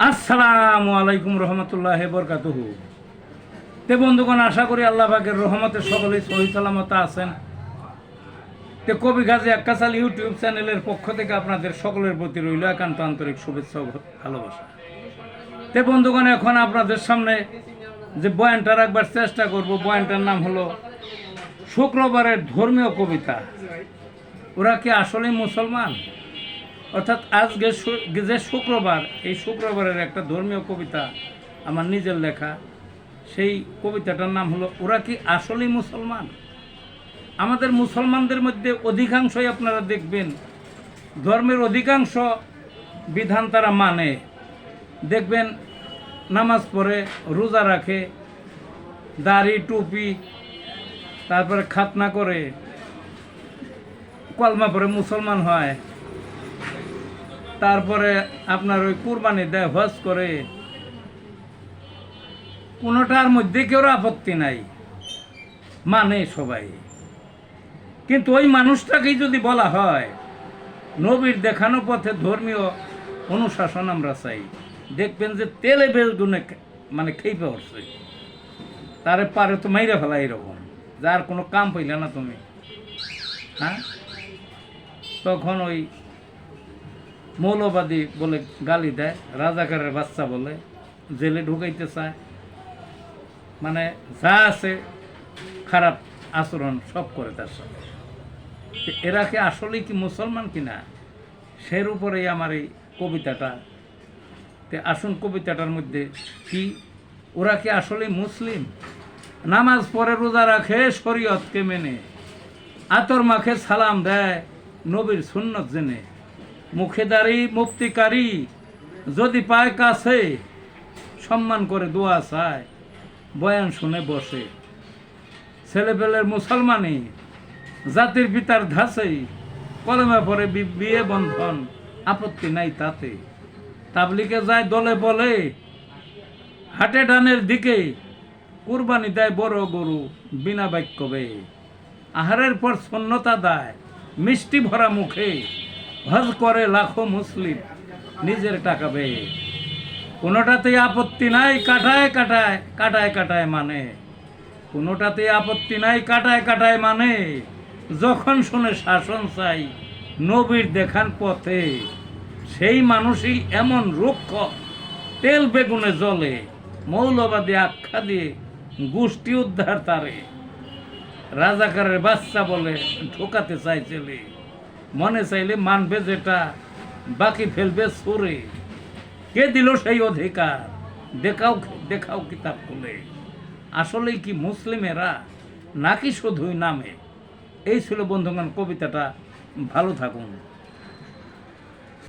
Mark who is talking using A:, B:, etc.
A: আসসালামু আলাইকুম রহমতুল্লাহ বরকাতুহু। তে বন্ধুগণ, আশা করি আল্লাহ পাকের রহমতে সকলেই সহি সালামত আছেন। তে কবি গাজী আক্কাসাল ইউটিউব চ্যানেলের পক্ষ থেকে আপনাদের সকলের প্রতি রইল একান্ত আন্তরিক শুভেচ্ছা ও ভালোবাসা। তে বন্ধুগণ, এখন আপনাদের সামনে যে বয়ানটা রাখবার চেষ্টা করব, বয়ানটার নাম হলো শুক্রবারের ধর্মীয় কবিতা। ওরা কি আসলেই মুসলমান? অর্থাৎ আজকে যে শুক্রবার, এই শুক্রবারের একটা ধর্মীয় কবিতা আমার নিজের লেখা। সেই কবিতাটার নাম হলো ওরা কি আসলেই মুসলমান। আমাদের মুসলমানদের মধ্যে অধিকাংশই আপনারা দেখবেন ধর্মের অধিকাংশ বিধান তারা মানে। দেখবেন নামাজ পড়ে, রোজা রাখে, দাড়ি টুপি, তারপরে খাতনা করে, কলমা পড়ে মুসলমান হয়, তারপরে আপনার ওই কুরবানি দেয়, হজ করে। কোনোটার মধ্যে কেউ আপত্তি নাই, মানে সবাই। কিন্তু ওই মানুষটাকেই যদি বলা হয় নবীর দেখানো পথে ধর্মীয় অনুশাসন আমরা চাই, দেখবেন যে তেলে বেগুনে মানে খেয়ে পড়ছে, তারে পারে তো মাইরা ফেলা। এরকম যার কোনো কাম পাইলে না তুমি, হ্যাঁ, তখন ওই মৌলবাদী বলে গালি দেয়, রাজাকারের বাচ্চা বলে, জেলে ঢুকাইতে চায়, মানে যা আছে খারাপ আচরণ সব করে তার সাথে। এরা কি আসলেই কি মুসলমান কিনা, সের উপরেই আমার এই কবিতাটা। আসুন কবিতাটার মধ্যে কি, ওরা কি আসলেই মুসলিম? নামাজ পড়ে, রোজা রাখে, শরীয়তকে মেনে, আতর মাখে, সালাম দেয় নবীর সুন্নত জেনে, মুখেদারি মুফতিকারী যদি পায় কাছে, সম্মান করে দোয়া চায়, বয়ান শুনে বসে। ছেলেপেলের মুসলমানি, জাতির পিতার ধাসেই, কলমে পরে বিয়ে বন্ধন, আপত্তি নাই তাতে। তাবলিকে যায় দলে বলে, হাটে ডানের দিকে, কুরবানি দেয় বড় গরু বিনা বাক্য বেয়ে, আহারের পর শূন্যতা দেয় মিষ্টি ভরা মুখে, হজ করে লাখো মুসলিম নিজের টাকা বেয়ে। কোনোটাতেই আপত্তি নাই, কাটায় কাটায় কাটায় কাটায় মানে, কোনোটাতে আপত্তি নাই, কাটায় কাটায় মানে। যখন শুনে শাসন চাই নবীর দেখান পথে, সেই মানুষই এমন রুক্ষ তেল বেগুনে জ্বলে, মৌলবাদী আখ্যা দিয়ে গোষ্ঠী উদ্ধার তারে, রাজাকারের বাচ্চা বলে ঢোকাতে চাই ছেলে, মনে চাইলে মানবে যেটা, বাকি ফেলবে সুরে। কে দিল সেই অধিকার, দেখাও দেখাও কিতাব খুলে। আসলেই কি মুসলিমেরা নাকি শুধুই নামে? এই ছিল বন্ধুগণ কবিতাটা। ভালো থাকুন।